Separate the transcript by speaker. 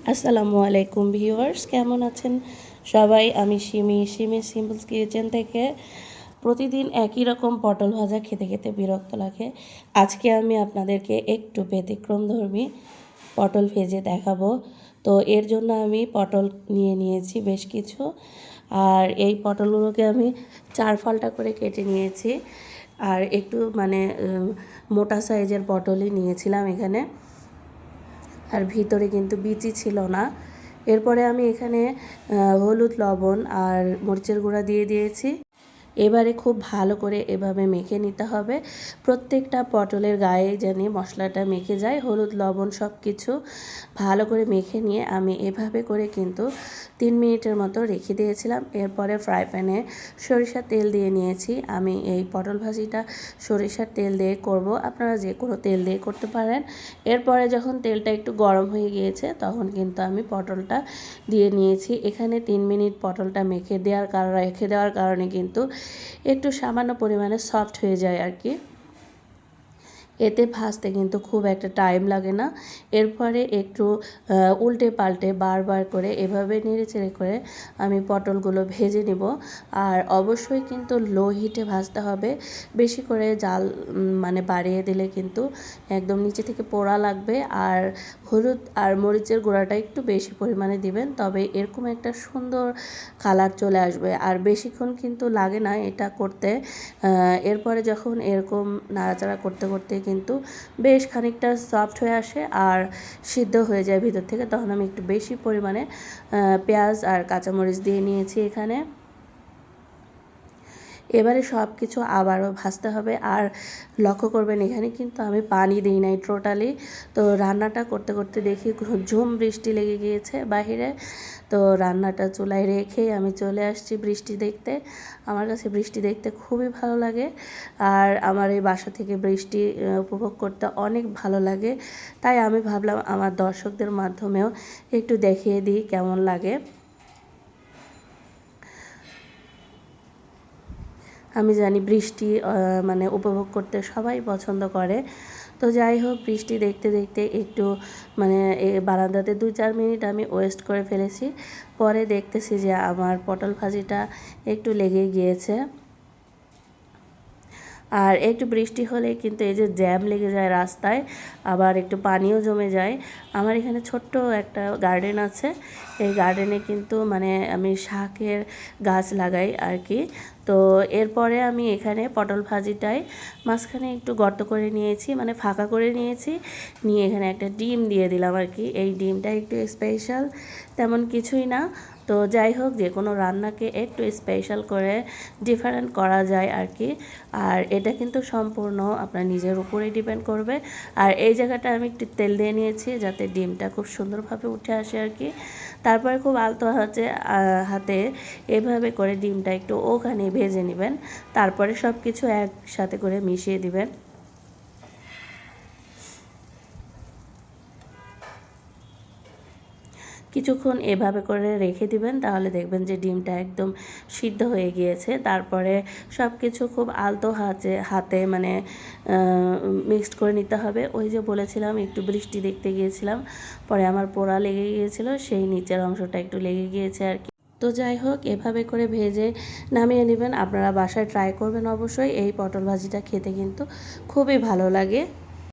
Speaker 1: আসসালামু আলাইকুম ভিউয়ার্স, কেমন আছেন সবাই? আমি সিমি সিম্পলস কিচেন থেকে। প্রতিদিন একই রকম পটল ভাজা খেতে খেতে বিরক্ত লাগে। আজকে আমি আপনাদেরকে একটু ব্যতিক্রমধর্মী পটল ভেজে দেখাবো। তো এর জন্য আমি পটল নিয়েছি বেশ কিছু, আর এই পটলগুলোকে আমি 4 ফালটা করে কেটে নিয়েছি। আর একটু মোটা সাইজের পটলই নিয়েছিলাম এখানে, আর ভিতরে কিন্তু বিচি ছিল না। এরপরে আমি এখানে হলুদ, লবণ আর মরিচের গুঁড়া দিয়ে দিয়েছি। এবারে খুব ভালো করে এভাবে মেখে নিতে হবে। প্রত্যেকটা পটলের গায়ে যেন মশলাটা মেখে যায়, হলুদ, লবণ সব কিছু ভালো করে মেখে নিয়ে আমি এভাবে করে কিন্তু 3 মিনিটের মতো রেখে দিয়েছিলাম। এরপরে ফ্রাই প্যানে সরিষার তেল দিয়ে নিয়েছি। আমি এই পটল ভাজিটা সরিষার তেল দিয়ে করব, আপনারা যে কোনো তেল দিয়ে করতে পারেন। এরপরে যখন তেলটা একটু গরম হয়ে গিয়েছে তখন কিন্তু আমি পটলটা দিয়ে নিয়েছি। এখানে 3 মিনিট পটলটা রেখে দেওয়ার কারণে কিন্তু একটু সামান্য পরিমাণে সফট হয়ে যায় আর কি। এতে ভাজতে কিন্তু খুব একটা টাইম লাগে না। এরপরে একটু উল্টে পাল্টে বারবার করে এভাবে নেড়েচেড়ে করে আমি পটলগুলো ভেজে নেব। আর অবশ্যই কিন্তু লো হিটে ভাজতে হবে। বেশি করে জাল বাড়িয়ে দিলে কিন্তু একদম নিচে থেকে পোড়া লাগবে। আর হলুদ আর মরিচের গুঁড়াটা একটু বেশি পরিমাণে দিবেন, তবে এরকম একটা সুন্দর কালার চলে আসবে। আর বেশিক্ষণ কিন্তু লাগে না এটা করতে। এরপরে যখন এরকম নাড়াচাড়া করতে করতে কিন্তু বেশ খানিকটা সফট হয়ে আসে আর সিদ্ধ হয়ে যায় ভিতর থেকে, তখন আমি একটু বেশি পরিমাণে পেঁয়াজ আর কাঁচামরিচ দিয়ে নিয়েছি এখানে। এবারে সব কিছু আবারও ভাজতে হবে। আর লক্ষ্য করবেন এখানে কিন্তু আমি পানি দিই নাই টোটালি। তো রান্নাটা করতে করতে দেখি ঝুম বৃষ্টি লেগে গিয়েছে বাহিরে। তো রান্নাটা চুলায় রেখেই আমি চলে আসছি বৃষ্টি দেখতে। আমার কাছে বৃষ্টি দেখতে খুবই ভালো লাগে, আর আমার এই বাসা থেকে বৃষ্টি উপভোগ করতে অনেক ভালো লাগে। তাই আমি ভাবলাম আমার দর্শকদের মাধ্যমেও একটু দেখিয়ে দিই কেমন লাগে। আমি জানি বৃষ্টি উপভোগ করতে সবাই পছন্দ করে। তো যাই হোক, বৃষ্টি দেখতে দেখতে একটু বারান্দাতে 2-4 মিনিট আমি ওয়েস্ট করে ফেলেছি। পরে দেখতেছি যে আমার পটল ভাজিটা একটু লেগে গিয়েছে। আর একটু বৃষ্টি হলেই কিন্তু এই যে জ্যাম লেগে যায় রাস্তায়, আবার একটু পানিও জমে যায়। আমার এখানে ছোট্ট একটা গার্ডেন আছে। এই গার্ডেনে কিন্তু আমি শাকের গাছ লাগাই আর কি। তো এরপরে আমি এখানে পটল ভাজিটায় মাঝখানে একটু গর্ত করে নিয়েছি, ফাঁকা করে নিয়েছি, নিয়ে এখানে একটা ডিম দিয়ে দিলাম আর কি। এই ডিমটা একটু স্পেশাল, তেমন কিছুই না। তো যাই হোক, যে কোনো রান্নাকে একটু স্পেশাল করে ডিফারেন্ট করা যায় আর কি। আর এটা কিন্তু সম্পূর্ণ আপনার নিজের উপরেই ডিপেন্ড করবে। আর এই জায়গাটা আমি একটু তেল দিয়ে নিয়েছি যাতে ডিমটা খুব সুন্দরভাবে উঠে আসে আর কি। তারপরে খুব আলতো হাতে এভাবে করে ডিমটা একটু ওখানে ভেজে নেবেন। তারপরে সব কিছু একসাথে করে মিশিয়ে দিবেন। কিছুক্ষণ এভাবে করে রেখে দিবেন, তাহলে দেখবেন যে ডিমটা একদম সিদ্ধ হয়ে গিয়েছে। তারপরে সব কিছু খুব আলতো হাতে মিক্সড করে নিতে হবে। ওই যে বলেছিলাম একটু বৃষ্টি দেখতে গিয়েছিলাম, পরে আমার পোড়া লেগে গিয়েছিল, সেই নিচের অংশটা একটু লেগে গিয়েছে আর কি। তো যাই হোক, এভাবে করে ভেজে নামিয়ে নেবেন। আপনারা বাসায় ট্রাই করবেন অবশ্যই। এই পটল ভাজিটা খেতে কিন্তু খুবই ভালো লাগে।